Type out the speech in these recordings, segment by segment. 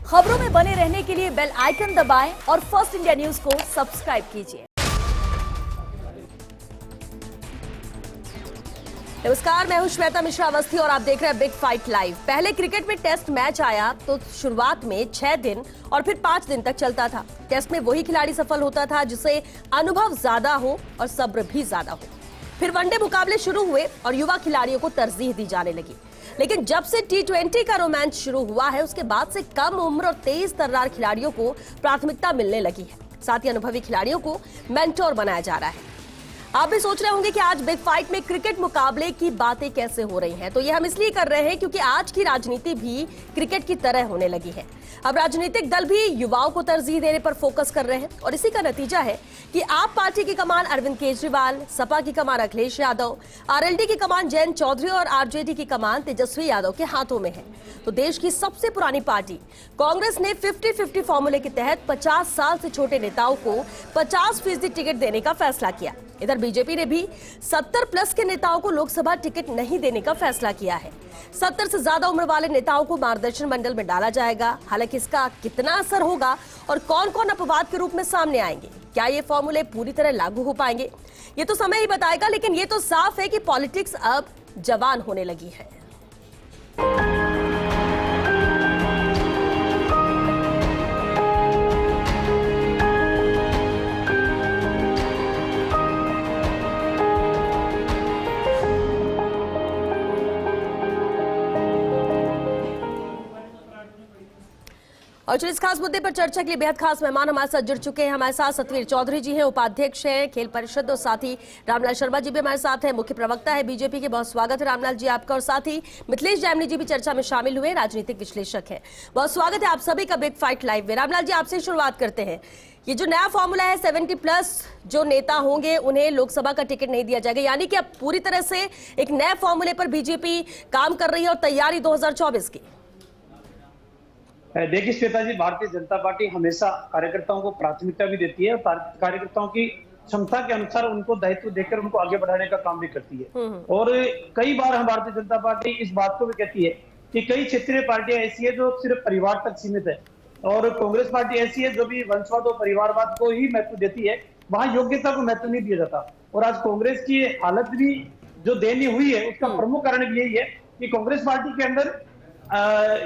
खबरों में बने रहने के लिए बेल आइकन दबाएं और फर्स्ट इंडिया न्यूज को सब्सक्राइब कीजिए। नमस्कार, मैं हूं श्वेता मिश्रा अवस्थी और आप देख रहे हैं बिग फाइट लाइव। पहले क्रिकेट में टेस्ट मैच आया तो शुरुआत में 6 दिन और फिर 5 दिन तक चलता था। टेस्ट में वही खिलाड़ी सफल होता था जिसे अनुभव ज्यादा हो और सब्र भी ज्यादा हो। फिर वनडे मुकाबले शुरू हुए और युवा खिलाड़ियों को तरजीह दी जाने लगी। लेकिन जब से T20 का रोमांच शुरू हुआ है उसके बाद से कम उम्र और तेज तर्रार खिलाड़ियों को प्राथमिकता मिलने लगी है। साथ ही अनुभवी खिलाड़ियों को मेंटोर बनाया जा रहा है। आप भी सोच रहे होंगे कि आज बिग फाइट में क्रिकेट मुकाबले की बातें कैसे हो रही हैं, तो ये हम इसलिए कर रहे हैं क्योंकि आज की राजनीति भी क्रिकेट की तरह होने लगी है। अब राजनीतिक दल भी युवाओं को तरजीह देने पर फोकस कर रहे हैं और इसी का नतीजा है कि आप पार्टी की कमान अरविंद केजरीवाल, सपा की कमान अखिलेश यादव, आरएलडी की कमान जयंत चौधरी और आरजेडी की कमान तेजस्वी यादव के हाथों में है। तो देश की सबसे पुरानी पार्टी कांग्रेस ने 50-50 फॉर्मूले के तहत 50 साल से छोटे नेताओं को 50% टिकट देने का फैसला किया। इधर बीजेपी ने भी 70+ के नेताओं को लोकसभा टिकट नहीं देने का फैसला किया है। 70 से ज्यादा उम्र वाले नेताओं को मार्गदर्शन मंडल में डाला जाएगा। हालांकि इसका कितना असर होगा और कौन कौन अपवाद के रूप में सामने आएंगे, क्या ये फॉर्मूले पूरी तरह लागू हो पाएंगे, ये तो समय ही बताएगा। लेकिन ये तो साफ है कि पॉलिटिक्स अब जवान होने लगी है। और इस खास मुद्दे पर चर्चा के लिए बेहद खास मेहमान हमारे साथ जुड़ चुके हैं। हमारे साथ सतवीर चौधरी जी हैं, उपाध्यक्ष हैं खेल परिषद, और साथ ही रामलाल शर्मा जी भी हमारे साथ हैं, मुख्य प्रवक्ता है बीजेपी के। बहुत स्वागत है रामलाल जी आपका। और साथ ही मिथिलेश जामनी जी भी चर्चा में शामिल हुए, राजनीतिक विश्लेषक हैं। बहुत स्वागत है आप सभी का बिग फाइट लाइव में। रामलाल जी आपसे शुरुआत करते हैं। ये जो नया फॉर्मूला है 70+ जो नेता होंगे उन्हें लोकसभा का टिकट नहीं दिया जाएगा, यानी कि अब पूरी तरह से एक नए फॉर्मूले पर बीजेपी काम कर रही है और तैयारी 2024 की। देखिए श्वेता जी, भारतीय जनता पार्टी हमेशा कार्यकर्ताओं को प्राथमिकता भी देती है और कार्यकर्ताओं की क्षमता के अनुसार उनको दायित्व देकर उनको आगे बढ़ाने का काम भी करती है। और कई बार हम भारतीय जनता पार्टी इस बात को भी कहती है कि कई क्षेत्रीय पार्टियां ऐसी है जो सिर्फ परिवार तक सीमित है और कांग्रेस पार्टी ऐसी है जो भी वंशवाद और परिवारवाद को ही महत्व देती है, वहां योग्यता को महत्व नहीं दिया जाता। और आज कांग्रेस की हालत भी जो दयनीय हुई है उसका प्रमुख कारण भी यही है कि कांग्रेस पार्टी के अंदर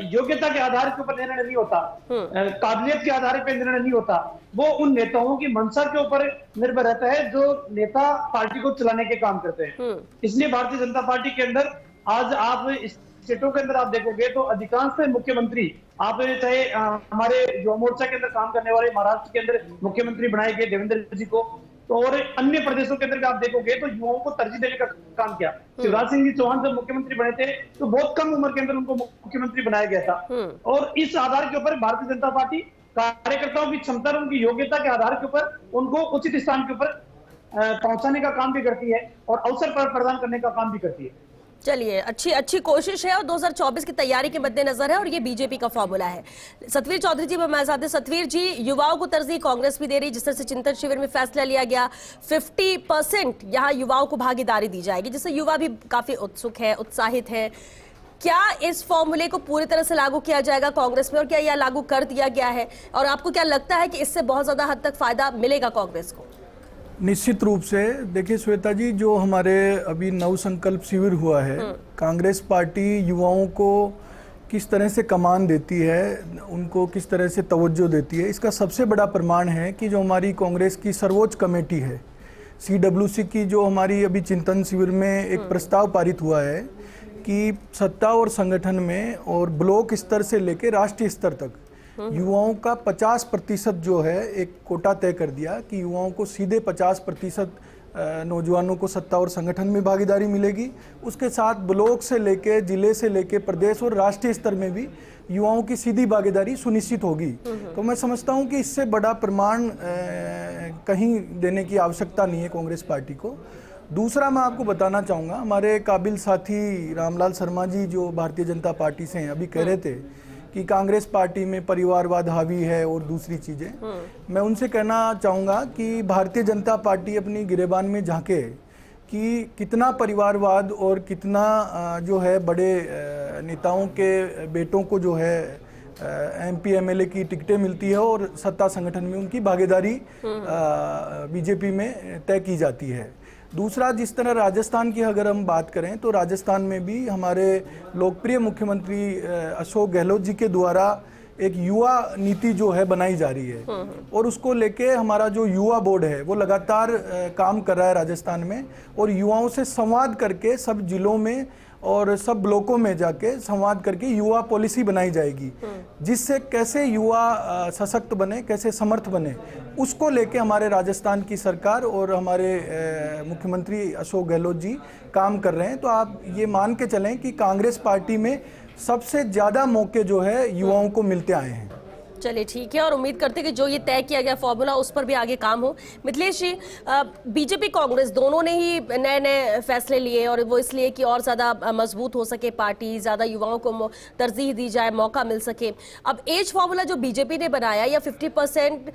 योग्यता के आधार के ऊपर निर्णय नहीं होता, काबिलियत के आधार पर निर्णय नहीं होता, वो उन नेताओं की मंशा के ऊपर निर्भर रहता है जो नेता पार्टी को चलाने के काम करते हैं। इसलिए भारतीय जनता पार्टी के अंदर आज आप स्टेटों के अंदर आप देखोगे तो अधिकांश मुख्यमंत्री, आप चाहे हमारे युवा मोर्चा के अंदर काम करने वाले महाराष्ट्र के अंदर मुख्यमंत्री बनाए गए देवेंद्र जी को, तो और अन्य प्रदेशों के अंदर आप देखोगे तो युवाओं को तरजीह देने का काम किया। शिवराज सिंह जी चौहान जब मुख्यमंत्री बने थे तो बहुत कम उम्र के अंदर उनको मुख्यमंत्री बनाया गया था। और इस आधार के ऊपर भारतीय जनता पार्टी कार्यकर्ताओं की क्षमता और उनकी योग्यता के आधार के ऊपर उनको उचित स्थान के ऊपर पहुंचाने का काम भी करती है और अवसर पर प्रदान करने का काम भी करती है। चलिए, अच्छी कोशिश है और 2024 की तैयारी के मद्देनजर है और ये बीजेपी का फॉर्मूला है। सतवीर चौधरी जी हमारे साथ हैं। सतवीर जी, युवाओं को तरजीह कांग्रेस भी दे रही, जिस तरह से चिंतन शिविर में फैसला लिया गया 50% यहाँ युवाओं को भागीदारी दी जाएगी, जिससे युवा भी काफी उत्सुक है, उत्साहित है। क्या इस फॉर्मूले को पूरी तरह से लागू किया जाएगा कांग्रेस में और क्या यह लागू कर दिया गया है, और आपको क्या लगता है कि इससे बहुत ज्यादा हद तक फायदा मिलेगा कांग्रेस को? निश्चित रूप से। देखिए श्वेता जी, जो हमारे अभी नव संकल्प शिविर हुआ है, कांग्रेस पार्टी युवाओं को किस तरह से कमान देती है, उनको किस तरह से तवज्जो देती है, इसका सबसे बड़ा प्रमाण है कि जो हमारी कांग्रेस की सर्वोच्च कमेटी है CWC की, जो हमारी अभी चिंतन शिविर में एक प्रस्ताव पारित हुआ है कि सत्ता और संगठन में और ब्लॉक स्तर से लेकर राष्ट्रीय स्तर तक युवाओं का 50% जो है एक कोटा तय कर दिया कि युवाओं को सीधे 50% नौजवानों को सत्ता और संगठन में भागीदारी मिलेगी। उसके साथ ब्लॉक से लेके, जिले से लेके प्रदेश और राष्ट्रीय स्तर में भी युवाओं की सीधी भागीदारी सुनिश्चित होगी। तो मैं समझता हूं कि इससे बड़ा प्रमाण कहीं देने की आवश्यकता नहीं है कांग्रेस पार्टी को। दूसरा मैं आपको बताना चाहूँगा, हमारे काबिल साथी रामलाल शर्मा जी जो भारतीय जनता पार्टी से हैं, अभी कह रहे थे कि कांग्रेस पार्टी में परिवारवाद हावी है और दूसरी चीज़ें। मैं उनसे कहना चाहूँगा कि भारतीय जनता पार्टी अपनी गिरेबान में झांके कि कितना परिवारवाद और कितना जो है बड़े नेताओं के बेटों को जो है MP MLA की टिकटें मिलती है और सत्ता संगठन में उनकी भागीदारी बीजेपी में तय की जाती है। दूसरा, जिस तरह राजस्थान की अगर हम बात करें तो राजस्थान में भी हमारे लोकप्रिय मुख्यमंत्री अशोक गहलोत जी के द्वारा एक युवा नीति जो है बनाई जा रही है और उसको लेके हमारा जो युवा बोर्ड है वो लगातार काम कर रहा है राजस्थान में और युवाओं से संवाद करके सब जिलों में और सब ब्लॉकों में जाके संवाद करके युवा पॉलिसी बनाई जाएगी, जिससे कैसे युवा सशक्त बने, कैसे समर्थ बने, उसको लेके हमारे राजस्थान की सरकार और हमारे मुख्यमंत्री अशोक गहलोत जी काम कर रहे हैं। तो आप ये मान के चलें कि कांग्रेस पार्टी में सबसे ज़्यादा मौके जो है युवाओं को मिलते आए हैं। चलिए ठीक है, और उम्मीद करते हैं कि जो ये तय किया गया फॉर्मूला उस पर भी आगे काम हो। मिथिलेश जी, बीजेपी कांग्रेस दोनों ने ही नए नए फैसले लिए और वो इसलिए कि और ज़्यादा मजबूत हो सके पार्टी, ज़्यादा युवाओं को तरजीह दी जाए, मौका मिल सके। अब एज फॉर्मूला जो बीजेपी ने बनाया या 50%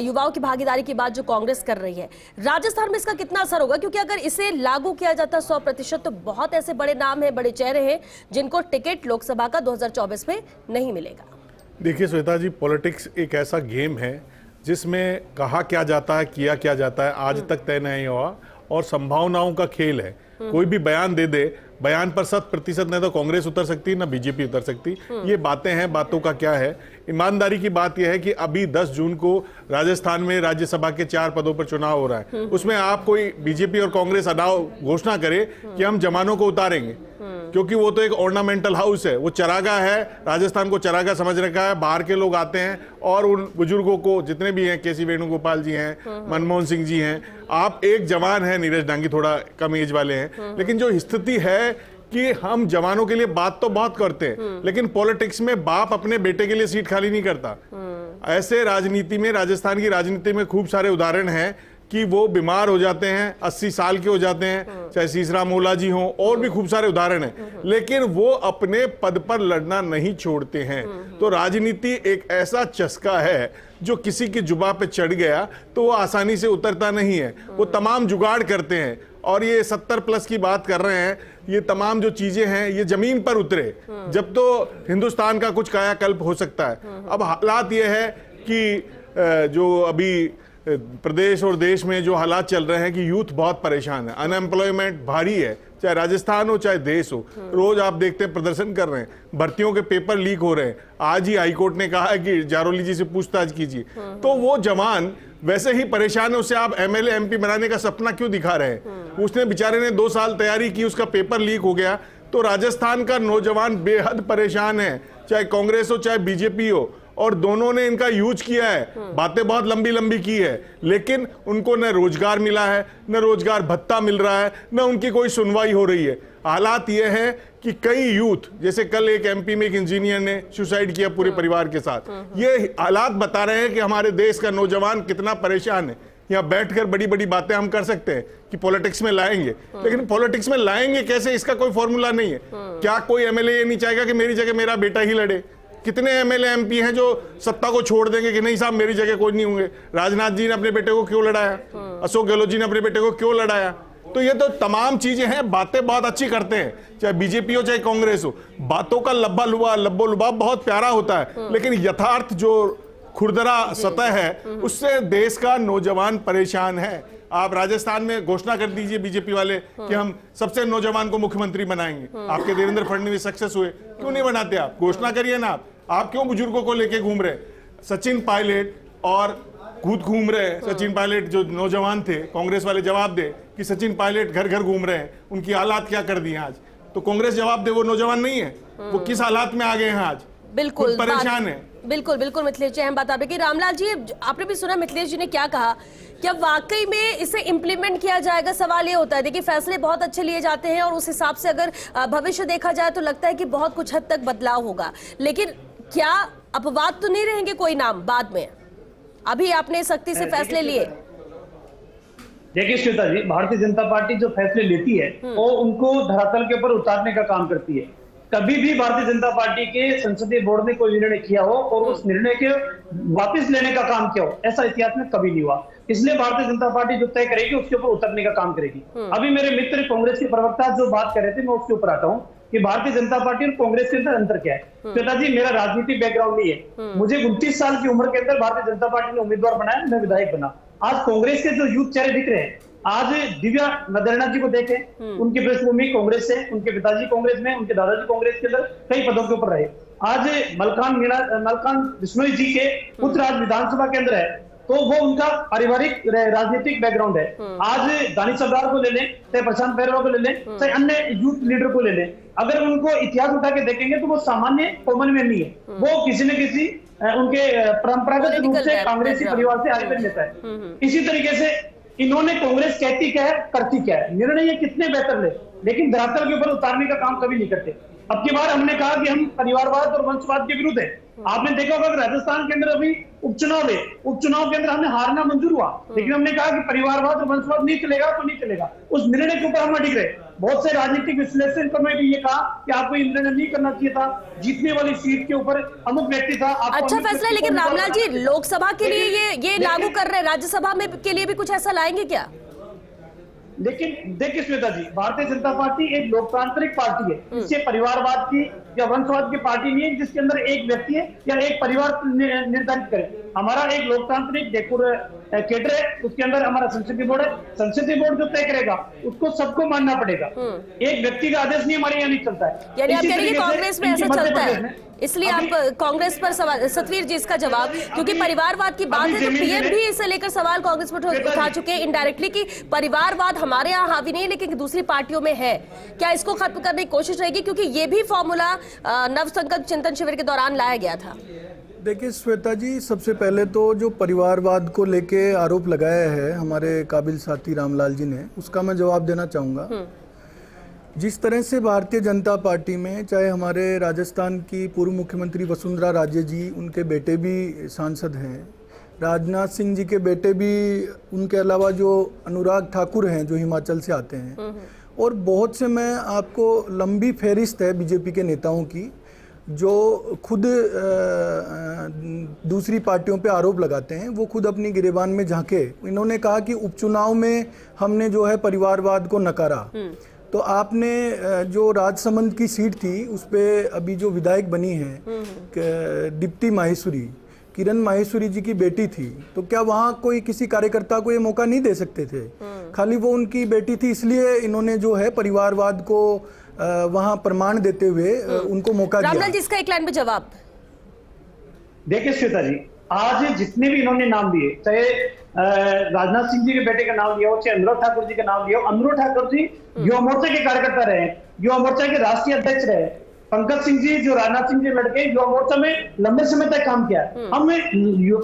युवाओं की भागीदारी की बात जो कांग्रेस कर रही है, राजस्थान में इसका कितना असर होगा? क्योंकि अगर इसे लागू किया जाता 100% तो बहुत ऐसे बड़े नाम हैं, बड़े चेहरे हैं जिनको टिकट लोकसभा का 2024 में नहीं मिलेगा। देखिए श्वेता जी, पॉलिटिक्स एक ऐसा गेम है जिसमें कहा क्या जाता है, किया क्या जाता है, आज तक तय नहीं हुआ और संभावनाओं का खेल है। कोई भी बयान दे दे, बयान पर 100% नहीं तो कांग्रेस उतर सकती ना बीजेपी उतर सकती। ये बातें हैं, बातों का क्या है। ईमानदारी की बात यह है कि अभी 10 जून को राजस्थान में राज्यसभा के 4 पदों पर चुनाव हो रहा है। उसमें आप कोई बीजेपी और कांग्रेस अदाव घोषणा करे कि हम जवानों को उतारेंगे, क्योंकि वो तो एक ऑर्नामेंटल हाउस है, वो चरागाह है, राजस्थान को चरागाह समझ रखा है। बाहर के लोग आते हैं और उन बुजुर्गों को, जितने भी हैं, केसी वेणुगोपाल जी हैं, मनमोहन सिंह जी हैं, आप एक जवान हैं, नीरज डांगी थोड़ा कम एज वाले हैं, लेकिन जो स्थिति है कि हम जवानों के लिए बात तो बहुत करते हैं, लेकिन पॉलिटिक्स में बाप अपने बेटे के लिए सीट खाली नहीं करता। ऐसे राजनीति में, राजस्थान की राजनीति में खूब सारे उदाहरण हैं कि वो बीमार हो जाते हैं, 80 साल के हो जाते हैं, चाहे सीसराम ओला जी हों, और भी खूब सारे उदाहरण हैं, लेकिन वो अपने पद पर लड़ना नहीं छोड़ते हैं। तो राजनीति एक ऐसा चस्का है जो किसी की जुबान पे चढ़ गया तो वो आसानी से उतरता नहीं है। वो तमाम जुगाड़ करते हैं और ये 70+ की बात कर रहे हैं, ये तमाम जो चीजें हैं ये जमीन पर उतरे जब तो हिंदुस्तान का कुछ कायाकल्प हो सकता है। अब हालात ये है कि जो अभी प्रदेश और देश में जो हालात चल रहे हैं कि यूथ बहुत परेशान है, अनएम्प्लॉयमेंट भारी है, चाहे राजस्थान हो चाहे देश हो। रोज आप देखते हैं प्रदर्शन कर रहे हैं, भर्तियों के पेपर लीक हो रहे हैं। आज ही हाईकोर्ट ने कहा है कि जारोली जी से पूछताछ कीजिए। तो वो जवान वैसे ही परेशान है, उसे आप MLA MP बनाने का सपना क्यों दिखा रहे हैं? उसने बेचारे ने 2 साल तैयारी की, उसका पेपर लीक हो गया। तो राजस्थान का नौजवान बेहद परेशान है, चाहे कांग्रेस हो चाहे बीजेपी हो, और दोनों ने इनका यूज किया है। बातें बहुत लंबी लंबी की है, लेकिन उनको न रोजगार मिला है, न रोजगार भत्ता मिल रहा है, न उनकी कोई सुनवाई हो रही है। हालात ये है कि कई यूथ, जैसे कल एक MP में एक इंजीनियर ने सुसाइड किया पूरे परिवार के साथ। ये हालात बता रहे हैं कि हमारे देश का नौजवान कितना परेशान है। यहाँ बैठकर बड़ी बड़ी बातें हम कर सकते हैं कि पॉलिटिक्स में लाएंगे, लेकिन पॉलिटिक्स में लाएंगे कैसे, इसका कोई फॉर्मूला नहीं है। क्या कोई MLA ये नहीं चाहेगा कि मेरी जगह मेरा बेटा ही लड़े? कितने MLA MP हैं जो सत्ता को छोड़ देंगे कि नहीं साहब मेरी जगह कोई नहीं होंगे? राजनाथ जी ने अपने बेटे को क्यों लड़ाया? अशोक गहलोत जी ने अपने बेटे को क्यों लड़ाया? तो ये तो तमाम चीजें हैं। बातें बहुत अच्छी करते हैं, चाहे बीजेपी हो चाहे कांग्रेस हो। बातों का लब्बो लुबाब बहुत प्यारा होता है, लेकिन यथार्थ जो खुरदरा सतह है उससे देश का नौजवान परेशान है। आप राजस्थान में घोषणा कर दीजिए बीजेपी वाले कि हम सबसे नौजवान को मुख्यमंत्री बनाएंगे। आपके देवेंद्र फडणवीस सक्सेस हुए, क्यों नहीं बनाते? आप घोषणा करिए ना। आप क्यों बुजुर्गों को लेके घूम रहे? सचिन पायलट और खुद घूम रहे हैं। सचिन पायलट जो नौजवान थे, कांग्रेस वाले जवाब दे कि सचिन पायलट घर घर घूम रहे हैं, उनकी हालात क्या कर दी आज? तो कांग्रेस जवाब दे वो नौजवान नहीं है, वो किस हालात में आ गए हैं आज? बिल्कुल परेशान है। बिल्कुल बिल्कुल मिथिलेश जी, अहम बात आप कि रामलाल जी, आपने भी सुना मिथिलेश जी ने क्या कहा, क्या वाकई में इसे इम्प्लीमेंट किया जाएगा? सवाल ये होता है, देखिए फैसले बहुत अच्छे लिए जाते हैं और उस हिसाब से अगर भविष्य देखा जाए तो लगता है कि बहुत कुछ हद तक बदलाव होगा, लेकिन क्या अपवाद तो नहीं रहेंगे कोई नाम बाद में? अभी आपने सख्ती से फैसले लिए। देखिए श्वेता जी, भारतीय जनता पार्टी जो फैसले लेती है वो उनको धरातल के ऊपर उतारने का काम करती है। कभी भी भारतीय जनता पार्टी के संसदीय बोर्ड ने कोई निर्णय किया हो और उस निर्णय के वापस लेने का काम किया हो, ऐसा इतिहास में कभी नहीं हुआ। इसलिए भारतीय जनता पार्टी जो तय करेगी उसके ऊपर उतरने का काम करेगी। अभी मेरे मित्र कांग्रेस के प्रवक्ता जो बात कर रहे थे, मैं उसके ऊपर आता हूँ। कि भारतीय जनता पार्टी और कांग्रेस के अंदर अंतर क्या है। श्वेता जी, मेरा राजनीतिक बैकग्राउंड नहीं है, मुझे 29 साल की उम्र के अंदर भारतीय जनता पार्टी ने उम्मीदवार बनाया, मैं विधायक बना। आज कांग्रेस के जो यूथ चेहरे दिख रहे हैं, आज दिव्या मदेरणा जी को देखें, उनकी पृष्ठभूमि कांग्रेस से, उनके पिताजी कांग्रेस में, उनके दादाजी कांग्रेस के अंदर कई पदों के ऊपर रहे। आज मलकान बिश्नोई जी के पुत्र आज विधानसभा के अंदर है, तो वो उनका पारिवारिक राजनीतिक बैकग्राउंड है। आज दानिश सरदार को ले लें, चाहे प्रशांत पहलवा को ले लें, चाहे अन्य यूथ लीडर को ले लें, अगर उनको इतिहास उठा के देखेंगे तो वो सामान्य कॉमन मैन नहीं है, वो किसी न किसी उनके परंपरागत रूप से कांग्रेसी परिवार से आगे लेता है। इसी तरीके से इन्होंने कांग्रेस कहती क्या है, करती क्या है, निर्णय ये कितने बेहतर ले, लेकिन धरातल के ऊपर उतारने का काम कभी नहीं करते। अब की बार हमने कहा कि हम परिवारवाद और वंशवाद के विरुद्ध है। आपने देखा होगा कि राजस्थान के अंदर अभी उपचुनाव है, उपचुनाव के अंदर हमें हारना मंजूर हुआ, लेकिन हमने कहा कि परिवारवाद और वंशवाद नहीं चलेगा तो नहीं चलेगा, उस निर्णय के ऊपर हम अडिग रहे। बहुत से राजनीतिक विश्लेषकों ने भी ये कहा कि आपको ये निर्णय नहीं करना चाहिए था, जीतने वाली सीट के ऊपर अमुक व्यक्ति था। अच्छा फैसला, लेकिन रामलाल जी लोकसभा के लिए ये लागू कर रहे हैं, राज्यसभा में के लिए भी कुछ ऐसा लाएंगे क्या? लेकिन देखिए श्वेता जी, भारतीय जनता पार्टी एक लोकतांत्रिक पार्टी है, इससे परिवारवाद की या वंशवाद की पार्टी नहीं है जिसके अंदर एक व्यक्ति है या एक परिवार निर्धारित करे। हमारा एक लोकतांत्रिक कैडर है, उसके अंदर हमारा संसदीय बोर्ड है, संसदीय बोर्ड जो तय करेगा उसको सबको मानना पड़ेगा, एक व्यक्ति का आदेश नहीं हमारे यहाँ नहीं चलता है। यानी आप कह रहे हैं कांग्रेस में ऐसा चलता है, इसलिए आप कांग्रेस पर सवाल। सतवीर जी इसका जवाब, क्योंकि परिवारवाद की बात है तो पीएम भी इसे लेकर सवाल कांग्रेस पर उठा चुके हैं इनडायरेक्टली कि परिवारवाद हमारे यहाँ हावी नहीं लेकिन दूसरी पार्टियों में है, क्या इसको खत्म करने की कोशिश रहेगी? क्योंकि ये भी फॉर्मूला नव संकल्प चिंतन शिविर के दौरान लाया गया था। देखिए श्वेता जी, सबसे पहले तो जो परिवारवाद को लेके आरोप लगाया है हमारे काबिल साथी रामलाल जी ने, उसका मैं जवाब देना चाहूँगा। जिस तरह से भारतीय जनता पार्टी में, चाहे हमारे राजस्थान की पूर्व मुख्यमंत्री वसुंधरा राजे जी, उनके बेटे भी सांसद हैं, राजनाथ सिंह जी के बेटे भी, उनके अलावा जो अनुराग ठाकुर हैं जो हिमाचल से आते हैं, और बहुत से, मैं आपको लंबी फहरिस्त है बीजेपी के नेताओं की जो खुद दूसरी पार्टियों पे आरोप लगाते हैं, वो खुद अपनी गिरेबान में झांके। इन्होंने कहा कि उपचुनाव में हमने जो है परिवारवाद को नकारा। तो आपने जो राजसमंद की सीट थी उस पे अभी जो विधायक बनी है दीप्ति माहेश्वरी, किरण माहेश्वरी जी की बेटी थी, तो क्या वहाँ कोई किसी कार्यकर्ता को ये मौका नहीं दे सकते थे? खाली वो उनकी बेटी थी इसलिए इन्होंने जो है परिवारवाद को वहाँ प्रमाण देते हुए उनको मौका दिया। रामलाल जी इसका एक लाइन में जवाब। देखिए श्वेता जी, आज जितने भी इन्होंने नाम दिए, चाहे राजनाथ सिंह जी के बेटे का नाम लिया हो, चाहे अनुराग ठाकुर जी का नाम लिया हो, अनुराग ठाकुर जी युवा मोर्चा के कार्यकर्ता रहे, युवा मोर्चा के राष्ट्रीय अध्यक्ष रहे। पंकज सिंह जी जो राजनाथ सिंह जी लड़के युवा मोर्चा में लंबे समय तक काम किया है। हम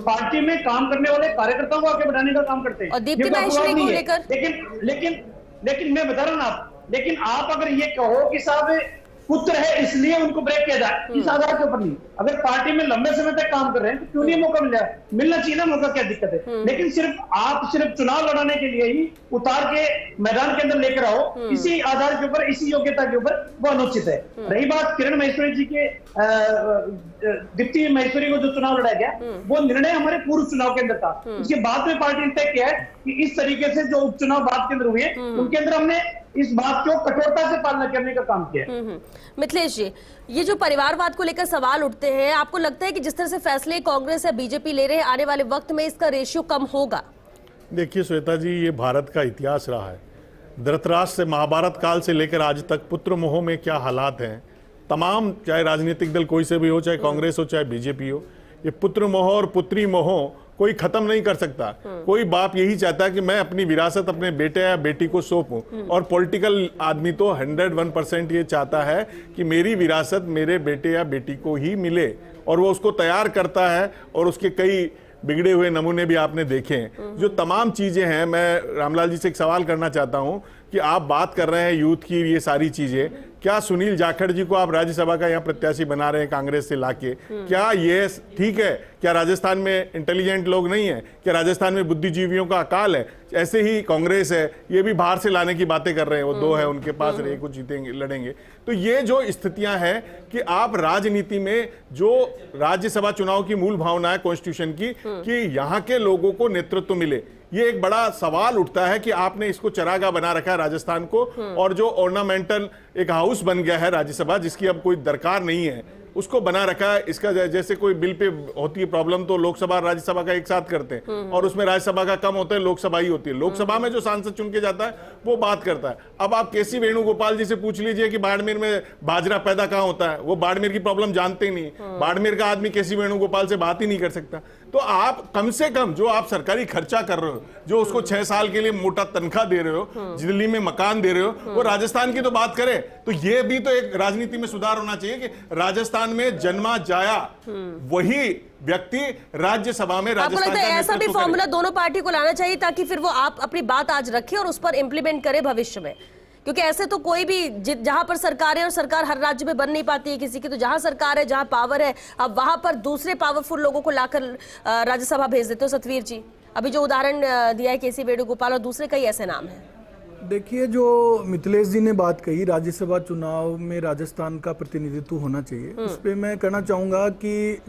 पार्टी में काम करने वाले कार्यकर्ताओं को आगे बढ़ाने का काम करते हैं। और दीप्ति माहेश्वरी को लेकर लेकिन मैं बता रहा हूँ ना, लेकिन आप अगर ये कहो कि साहब पुत्र है इसलिए उनको ब्रेक किया जाए, इस आधार के ऊपर नहीं। अगर पार्टी में लंबे समय तक काम कर रहे हैं तो क्यों नहीं मौका मिलना चाहिए ना, मौका क्या दिक्कत है? लेकिन सिर्फ चुनाव लड़ाने के लिए ही उतार के मैदान के अंदर लेकर आओ, इसी आधार के ऊपर, इसी योग्यता के ऊपर, वो अनुचित है। रही बात किरण माहेश्वरी जी के, दीप्ति माहेश्वरी को जो चुनाव लड़ा गया, वो निर्णय हमारे पूर्व चुनाव के अंदर था। उसके बाद में पार्टी ने तय किया है कि इस तरीके से जो उपचुनाव बाद के अंदर हुए उनके अंदर हमने इस बात को कठोरता से पालना करने का काम किया। मिथिलेश जी, ये जो परिवारवाद को लेकर सवाल उठते हैं, आपको लगता है कि जिस तरह से फैसले कांग्रेस या बीजेपी ले रहे हैं, आने वाले वक्त में इसका रेशियो कम होगा? देखिए श्वेता जी, ये भारत का इतिहास रहा है। धृतराष्ट्र से महाभारत काल से लेकर आज तक पुत्र मोह में क्या हालात हैं, तमाम, चाहे राजनीतिक दल कोई से भी हो, चाहे कांग्रेस हो चाहे बीजेपी हो, ये पुत्र मोह और पुत्री मोह कोई खत्म नहीं कर सकता। कोई बाप यही चाहता है कि मैं अपनी विरासत अपने बेटे या बेटी को सौंपूं, और पॉलिटिकल आदमी तो 101% ये चाहता है कि मेरी विरासत मेरे बेटे या बेटी को ही मिले, और वो उसको तैयार करता है। और उसके कई बिगड़े हुए नमूने भी आपने देखे हैं। जो तमाम चीजें हैं, मैं रामलाल जी से एक सवाल करना चाहता हूं कि आप बात कर रहे हैं यूथ की, ये सारी चीजें, क्या सुनील जाखड़ जी को आप राज्यसभा का यहाँ प्रत्याशी बना रहे हैं कांग्रेस से लाके, क्या ये ठीक है? क्या राजस्थान में इंटेलिजेंट लोग नहीं है? क्या राजस्थान में बुद्धिजीवियों का अकाल है? ऐसे ही कांग्रेस है, ये भी बाहर से लाने की बातें कर रहे हैं, वो दो है उनके पास, रहे कुछ जीतेंगे, लड़ेंगे। तो ये जो स्थितियां हैं कि आप राजनीति में जो राज्यसभा चुनाव की मूल भावना है कॉन्स्टिट्यूशन की, कि यहाँ के लोगों को नेतृत्व मिले, ये एक बड़ा सवाल उठता है कि आपने इसको चरागाह बना रखा है राजस्थान को, और जो ऑर्नामेंटल एक हाउस बन गया है राज्यसभा, जिसकी अब कोई दरकार नहीं है, उसको बना रखा है। इसका जैसे कोई बिल पे होती है प्रॉब्लम तो लोकसभा और राज्यसभा का एक साथ करते हैं, और उसमें राज्यसभा का कम होता है, लोकसभा ही होती है। लोकसभा में जो सांसद चुन के जाता है वो बात करता है। अब आप केसी वेणुगोपाल जी से पूछ लीजिए कि बाड़मेर में बाजरा पैदा कहां होता है, वो बाड़मेर की प्रॉब्लम जानते ही नहीं। बाड़मेर का आदमी केसी वेणुगोपाल से बात ही नहीं कर सकता। तो आप कम से कम जो आप सरकारी खर्चा कर रहे हो, जो उसको 6 साल के लिए मोटा तनख्वाह दे रहे हो, दिल्ली में मकान दे रहे हो, वो राजस्थान की तो बात करें। तो ये भी तो एक राजनीति में सुधार होना चाहिए कि राजस्थान में जन्मा जाया वही व्यक्ति राज्यसभा में, आपको लगता है ऐसा भी फॉर्मूला दोनों पार्टी को लाना चाहिए ताकि फिर वो आप अपनी बात आज रखें और उस पर इंप्लीमेंट करें भविष्य में? क्योंकि ऐसे तो कोई भी जहां पर सरकार है, और सरकार हर राज्य में बन नहीं पाती है किसी की, तो जहां सरकार है, जहां पावर है, अब वहां पर दूसरे पावरफुल लोगों को लाकर राज्यसभा भेज देते हो। सतवीर जी, अभी जो उदाहरण दिया है केसी वेणुगोपाल, और दूसरे कई ऐसे नाम हैं। देखिए, जो मिथिलेश जी ने बात कही, राज्यसभा चुनाव में राजस्थान का प्रतिनिधित्व होना चाहिए, उस पर मैं कहना चाहूँगा कि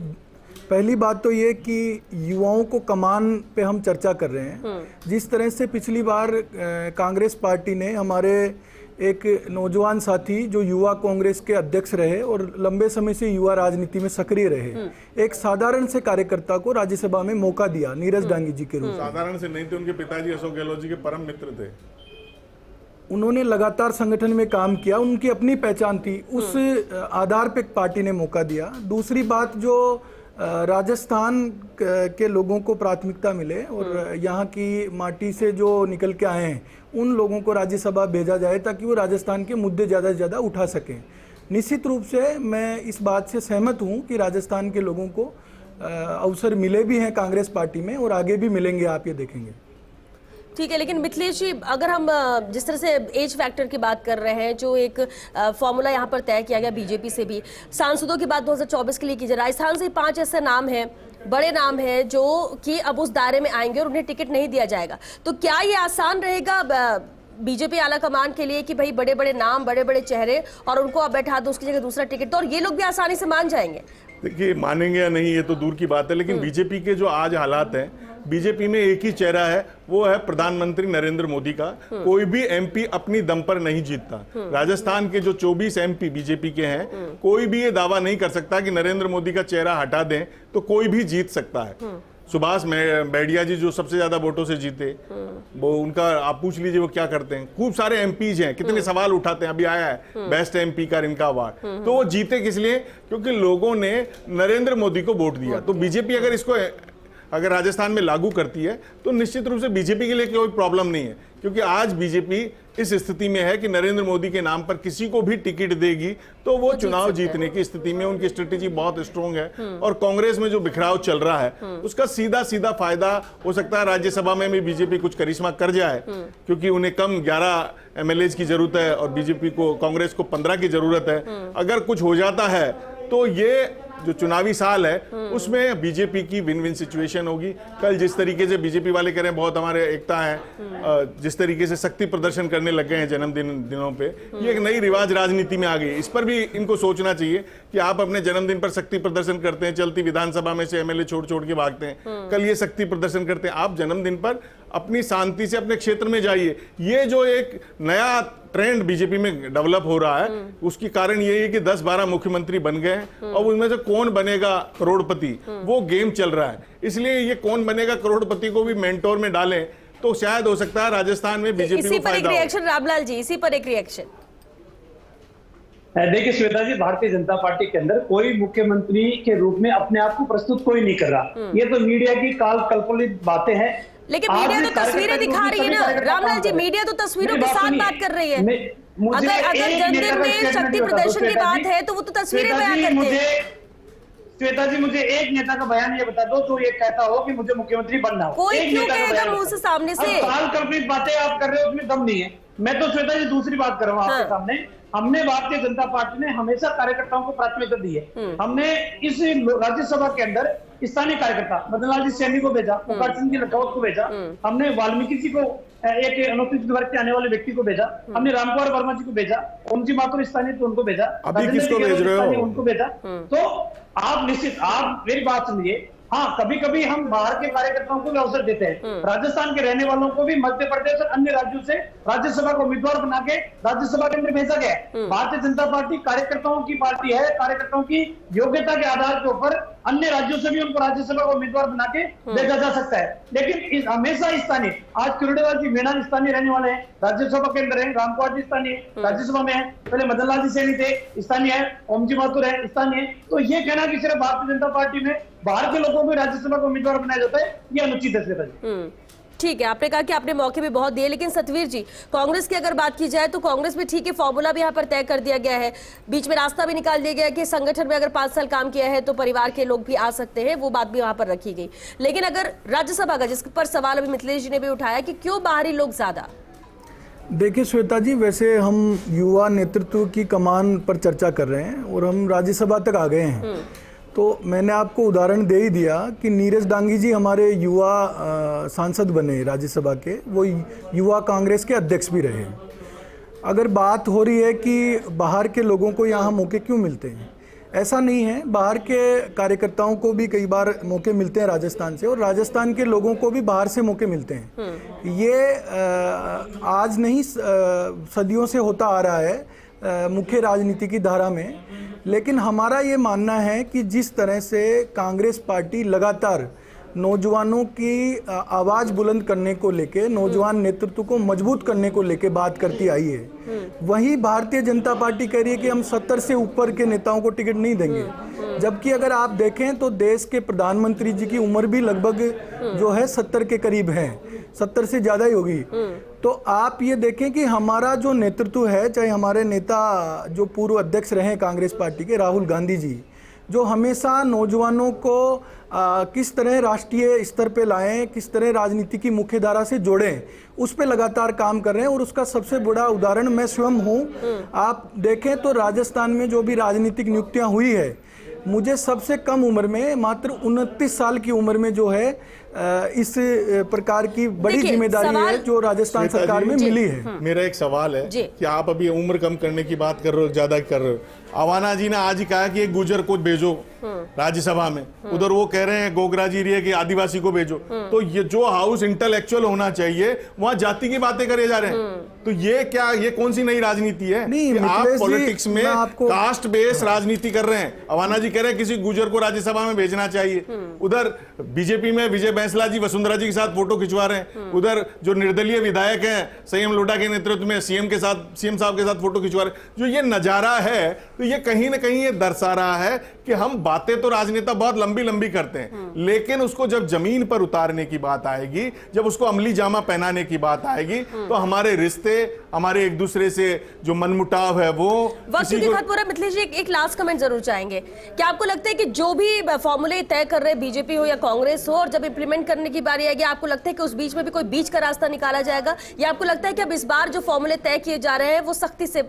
पहली बात तो ये कि युवाओं को कमान पे हम चर्चा कर रहे हैं। जिस तरह से पिछली बार कांग्रेस पार्टी ने हमारे एक नौजवान साथी जो युवा कांग्रेस के अध्यक्ष रहे और लंबे समय से युवा राजनीति में सक्रिय रहे, एक साधारण से कार्यकर्ता को राज्यसभा में मौका दिया, नीरज डांगी जी के रूप में। साधारण से नहीं थे, उनके पिताजी अशोक गहलोत जी के परम मित्र थे। उन्होंने लगातार संगठन में काम किया, उनकी अपनी पहचान थी, उस आधार पे पार्टी ने मौका दिया। दूसरी बात, जो राजस्थान के लोगों को प्राथमिकता मिले और यहाँ की माटी से जो निकल के आए हैं उन लोगों को राज्यसभा भेजा जाए ताकि वो राजस्थान के मुद्दे ज़्यादा से ज़्यादा उठा सकें। निश्चित रूप से मैं इस बात से सहमत हूँ कि राजस्थान के लोगों को अवसर मिले भी हैं कांग्रेस पार्टी में और आगे भी मिलेंगे, आप ये देखेंगे। ठीक है, लेकिन मिथिलेश जी, अगर हम जिस तरह से एज फैक्टर की बात कर रहे हैं, जो एक फॉर्मूला यहाँ पर तय किया गया बीजेपी से भी, सांसदों की बात 2024 के लिए की जाए, राजस्थान से 5 ऐसे नाम हैं, बड़े नाम हैं, जो कि अब उस दायरे में आएंगे और उन्हें टिकट नहीं दिया जाएगा। तो क्या ये आसान रहेगा बीजेपी आला कमान के लिए कि भाई बड़े बड़े नाम, बड़े बड़े चेहरे, और उनको अब बैठा दो, उसकी जगह दूसरा टिकट, तो और ये लोग भी आसानी से मान जाएंगे? देखिए, मानेंगे या नहीं ये तो दूर की बात है, लेकिन बीजेपी के जो आज हालात हैं, बीजेपी में एक ही चेहरा है, वो है प्रधानमंत्री नरेंद्र मोदी का। कोई भी एमपी अपनी दम पर नहीं जीतता। राजस्थान के जो 24 एमपी बीजेपी के हैं, कोई भी ये दावा नहीं कर सकता कि नरेंद्र मोदी का चेहरा हटा दें तो कोई भी जीत सकता है। सुभाष बैडिया जी जो सबसे ज्यादा वोटों से जीते, वो उनका आप पूछ लीजिए वो क्या करते हैं। खूब सारे एमपीज हैं, कितने सवाल उठाते हैं। अभी आया है बेस्ट एमपी का इनका अवार्ड, तो वो जीते किस लिए? क्योंकि लोगों ने नरेंद्र मोदी को वोट दिया। तो बीजेपी अगर इसको अगर राजस्थान में लागू करती है तो निश्चित रूप से बीजेपी के लिए कोई प्रॉब्लम नहीं है, क्योंकि आज बीजेपी इस स्थिति में है कि नरेंद्र मोदी के नाम पर किसी को भी टिकट देगी तो वो चुनाव जीतने की स्थिति में, उनकी स्ट्रेटेजी बहुत स्ट्रांग है। और कांग्रेस में जो बिखराव चल रहा है उसका सीधा सीधा फायदा हो सकता है राज्यसभा में भी बीजेपी कुछ करिश्मा कर जाए, क्योंकि उन्हें कम 11 एमएलए की जरूरत है और बीजेपी को, कांग्रेस को 15 की जरूरत है। अगर कुछ हो जाता है तो ये जो चुनावी साल है उसमें बीजेपी की विन विन सिचुएशन होगी। कल जिस तरीके से बीजेपी वाले कह रहे हैं बहुत हमारे एकता है, जिस तरीके से शक्ति प्रदर्शन करने लग गए हैं दिनों पे, ये एक नई रिवाज राजनीति में आ गई। इस पर भी इनको सोचना चाहिए कि आप अपने जन्मदिन पर शक्ति प्रदर्शन करते हैं, चलती विधानसभा में से एमएलए छोड़ छोड़ के भागते हैं, कल ये शक्ति प्रदर्शन करते हैं। आप जन्मदिन पर अपनी शांति से अपने क्षेत्र में जाइए। ये जो एक नया ट्रेंड बीजेपी में डेवलप हो रहा है उसकी कारण यही है कि 10-12 मुख्यमंत्री बन गए हैं और उनमें से कौन बनेगा करोड़पति, वो गेम चल रहा है। इसलिए ये कौन बनेगा करोड़पति को भी मेंटोर में डालें तो शायद हो सकता है राजस्थान में बीजेपी को फायदा हो। इसी पर एक रिएक्शन रामलाल जी, इसी पर एक रिएक्शन। देखिए श्वेता जी, भारतीय जनता पार्टी के अंदर कोई मुख्यमंत्री के रूप में अपने आप को प्रस्तुत कोई नहीं कर रहा। ये तो मीडिया की कल्पनित बातें हैं। लेकिन मीडिया तो तस्वीरें दिखा रही है ना रामलाल जी, मीडिया तो तस्वीरों के साथ बात कर रही है। अगर जन्मदिन में शक्ति प्रदर्शन की बात है तो वो तो तस्वीरें बयान करते हैं। श्वेता जी, मुझे एक नेता का बयान ये बता दो जो ये कहता हो कि मुझे मुख्यमंत्री बनना हो। कोई क्यों कहेगा मुंह से सामने से? कल्पनित बातें आप कर रहे हो, उसमें दम नहीं है। मैं तो श्वेता जी दूसरी बात कर रहा हूँ आपके सामने। हमने भारतीय जनता पार्टी ने हमेशा कार्यकर्ताओं को प्राथमिकता दी है। हमने इस राज्यसभा के अंदर स्थानीय कार्यकर्ता मदन लाल जी सैनी को भेजा, पुकार सिंह जी लखौट को भेजा, हमने वाल्मीकि जी को, एक अनुसूचित वर्ग के आने वाले व्यक्ति को भेजा, हमने रामकुमार वर्मा जी को भेजा, ओम जी माथुर स्थानीय तो उनको भेजा, अभी किसको भेज रहे हो? उनको भेजा। तो आप निश्चित, आप मेरी बात सुनिए, हाँ, कभी कभी हम बाहर के कार्यकर्ताओं को भी अवसर देते हैं। राजस्थान के रहने वालों को भी मध्य प्रदेश और अन्य राज्यों से राज्यसभा को उम्मीदवार बना के राज्यसभा के अंदर भेजा गया है। भारतीय जनता पार्टी कार्यकर्ताओं की पार्टी है। कार्यकर्ताओं की योग्यता के आधार के ऊपर अन्य राज्यों से भी उनको राज्यसभा को उम्मीदवार बना के भेजा जा सकता है। लेकिन हमेशा स्थानीय, आज किरोड़ीलाल जी मीणा स्थानीय रहने वाले हैं, राज्यसभा के अंदर है। रामकुमार जी स्थानीय राज्यसभा में है। पहले मदन लाल जी सैनी थे, स्थानीय है। ओम जी माथुर है, स्थानीय। तो ये कहना कि सिर्फ भारतीय जनता पार्टी में बाहर के लोगों को राज्यसभा को उम्मीदवार बनाया जाता है, ये अनुचित है श्वेता जी। ठीक है, आपने कहा कि आपने मौके भी बहुत दिए, लेकिन सतवीर जी, कांग्रेस की अगर बात की जाए तो कांग्रेस में ठीक है, फॉर्मूला भी यहाँ पर तय कर दिया गया है, बीच में रास्ता भी निकाल दिया गया है कि संगठन में अगर 5 साल काम किया है तो परिवार के लोग भी आ सकते हैं, वो बात भी वहां पर रखी गई। लेकिन अगर राज्यसभा का, जिस पर सवाल अभी मिथिलेश जी ने भी उठाया कि क्यों बाहरी लोग ज्यादा। देखिए श्वेता जी, वैसे हम युवा नेतृत्व की कमान पर चर्चा कर रहे हैं और हम राज्यसभा तक आ गए हैं। तो मैंने आपको उदाहरण दे ही दिया कि नीरज डांगी जी हमारे युवा सांसद बने राज्यसभा के, वो युवा कांग्रेस के अध्यक्ष भी रहे। अगर बात हो रही है कि बाहर के लोगों को यहाँ मौके क्यों मिलते हैं, ऐसा नहीं है। बाहर के कार्यकर्ताओं को भी कई बार मौके मिलते हैं राजस्थान से, और राजस्थान के लोगों को भी बाहर से मौके मिलते हैं। ये आज नहीं, सदियों से होता आ रहा है मुख्य राजनीति की धारा में। लेकिन हमारा ये मानना है कि जिस तरह से कांग्रेस पार्टी लगातार नौजवानों की आवाज़ बुलंद करने को लेके, नौजवान नेतृत्व को मजबूत करने को लेके बात करती आई है, वही भारतीय जनता पार्टी कह रही है कि हम 70 से ऊपर के नेताओं को टिकट नहीं देंगे। जबकि अगर आप देखें तो देश के प्रधानमंत्री जी की उम्र भी लगभग जो है 70 के करीब है, 70 से ज़्यादा ही होगी। तो आप ये देखें कि हमारा जो नेतृत्व है, चाहे हमारे नेता जो पूर्व अध्यक्ष रहे कांग्रेस पार्टी के राहुल गांधी जी, जो हमेशा नौजवानों को किस तरह राष्ट्रीय स्तर पे लाएं, किस तरह राजनीति की मुख्य धारा से जोड़ें, उस पे लगातार काम कर रहे हैं। और उसका सबसे बड़ा उदाहरण मैं स्वयं हूँ। आप देखें तो राजस्थान में जो भी राजनीतिक नियुक्तियाँ हुई है, मुझे सबसे कम उम्र में, मात्र 29 साल की उम्र में जो है इस प्रकार की बड़ी जिम्मेदारी है जो राजस्थान सरकार में मिली है। मेरा एक सवाल है कि आप अभी उम्र कम करने की बात कर रहे हो, ज्यादा कर रहे हो। अवाना जी ने आज ही कहा कि एक गुर्जर को भेजो राज्यसभा में, उधर वो कह रहे हैं गोगरा जी रही है कि आदिवासी को भेजो। तो ये जो हाउस इंटेलेक्चुअल होना चाहिए, वहां जाति की बातें करे जा रहे हैं। तो ये क्या, ये कौन सी नई राजनीति है कि आप पॉलिटिक्स में कास्ट बेस्ड राजनीति कर रहे हैं? अवाना जी कह रहे हैं किसी गुर्जर को राज्यसभा में भेजना चाहिए, उधर बीजेपी में विजय बैंसला जी वसुंधरा जी के साथ फोटो खिंचवा रहे हैं, उधर जो निर्दलीय विधायक हैं संयम लोढ़ा के नेतृत्व में सीएम साहब के साथ फोटो खिंचवा रहे हैं। जो ये नजारा है, तो ये कहीं ना कहीं ये दर्शा रहा है कि हम बातें तो राजनेता बहुत लंबी लंबी करते हैं, लेकिन उसको जब जमीन पर उतारने की बात आएगी, जब उसको अमली जामा पहनाने की बात आएगी, तो हमारे रिश्ते, हमारे एक दूसरे से जो मनमुटाव है वो मिथिलेश जी, एक लास्ट कमेंट जरूर चाहेंगे। क्या आपको लगता है कि जो भी फॉर्मूले तय कर रहे बीजेपी हो या कांग्रेस हो, और जब इंप्लीमेंट करने की बारी आएगी, आपको लगता है कि उस बीच में भी कोई बीच का रास्ता निकाला जाएगा, या आपको लगता है कि अब इस बार जो फॉर्मूले तय किए जा रहे हैं वो सख्ती से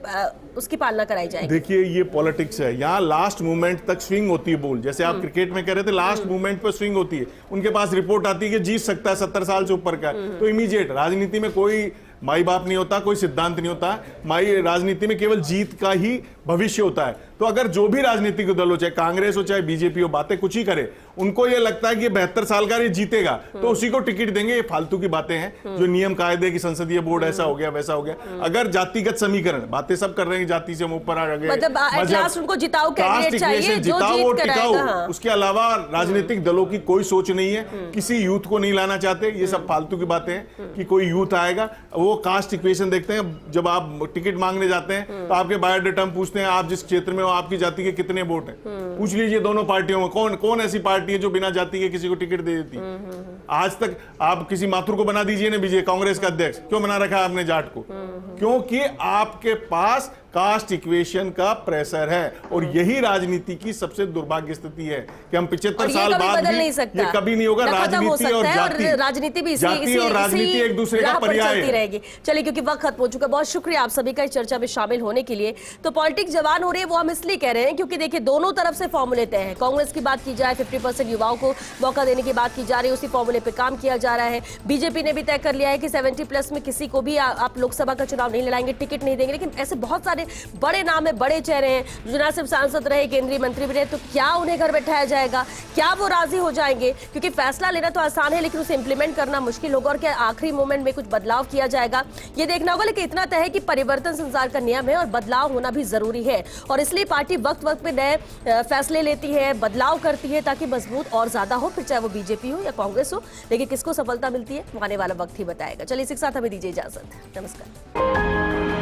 उसकी पालना कराई जाएगी? देखिए, ये पॉलिटिक्स है, यहाँ लास्ट मोमेंट तक स्विंग होती है बॉल। जैसे आप क्रिकेट में कह रहे थे, लास्ट मोमेंट पर स्विंग होती है। उनके पास रिपोर्ट आती है कि जीत सकता है 70 साल से ऊपर का, तो इमीडिएट। राजनीति में कोई माई बाप नहीं होता, कोई सिद्धांत नहीं होता। माई राजनीति में केवल जीत का ही भविष्य होता है। तो अगर जो भी राजनीतिक दल हो, चाहे कांग्रेस हो चाहे बीजेपी हो, बातें कुछ ही करे, उनको ये लगता है कि 72 साल का ये जीतेगा तो उसी को टिकट देंगे, ये फालतू की बातें हैं। जो नियम कायदे की संसदीय बोर्ड ऐसा हो गया वैसा हो गया। अगर जातिगत समीकरण, बातें सब कर रहे हैं, जाति से हम ऊपर आ गए, मतलब उनको जिताओ कैंडिडेट चाहिए, जो जीत टिकाऊ। उसके अलावा राजनीतिक दलों की कोई सोच नहीं है, किसी यूथ को नहीं लाना चाहते। ये सब फालतू की बातें हैं कि कोई यूथ आएगा। वो कास्ट इक्वेशन देखते हैं, जब आप टिकट मांगने जाते हैं तो आपके बायोडाटा में पूछते हैं आप जिस क्षेत्र में हो आपकी जाति के कितने वोट हैं। पूछ लीजिए दोनों पार्टियों में कौन कौन ऐसी पार्टी है जो बिना जाति के किसी को टिकट दे देती। आज तक आप किसी माथुर को बना दीजिए ना विजय कांग्रेस का अध्यक्ष, क्यों बना रखा है आपने जाट को? क्योंकि आपके पास कास्ट इक्वेशन का प्रेशर है। और यही राजनीति की सबसे दुर्भाग्य स्थिति है कि हम 75 साल बाद भी ये कभी नहीं होगा। राजनीति और राजनीति भी जाति और राजनीति एक दूसरे का पर्याय रहेगी। चलिए, क्योंकि वक्त खत्म हो चुका, बहुत शुक्रिया आप सभी का इस चर्चा में शामिल होने के लिए। तो पॉलिटिक्स जवान हो रही है, वो हम इसलिए कह रहे हैं क्योंकि देखिए दोनों तरफ से फॉर्मूले तय है। कांग्रेस की बात की जाए, 50% युवाओं को मौका देने की बात की जा रही है, उसी फॉर्मूले पे काम किया जा रहा है। बीजेपी ने भी तय कर लिया है कि 70+ में किसी को भी आप लोकसभा का चुनाव नहीं लड़ाएंगे, टिकट नहीं देंगे। लेकिन ऐसे बहुत सारे सारे बड़े नाम है, बड़े चेहरे हैं, जो ना सिर्फ सांसद रहे, केंद्रीय मंत्री भी रहे, तो क्या उन्हें घर बैठाया जाएगा? क्या वो राजी हो जाएंगे? क्योंकि फैसला लेना तो आसान है, लेकिन उसे इंप्लीमेंट करना मुश्किल होगा। और क्या आखिरी मोमेंट में कुछ बदलाव किया जाएगा, ये देखना होगा। लेकिन इतना तय है कि परिवर्तन संसार का नियम है और बदलाव होना भी जरूरी है, और इसलिए पार्टी वक्त वक्त पे नए फैसले लेती है, बदलाव करती है, ताकि मजबूत और ज्यादा हो, फिर चाहे वो बीजेपी हो या कांग्रेस हो। लेकिन किसको सफलता मिलती है, आने वाला वक्त ही बताएगा। चलिए, इसी के साथ हमें दीजिए इजाजत। नमस्कार।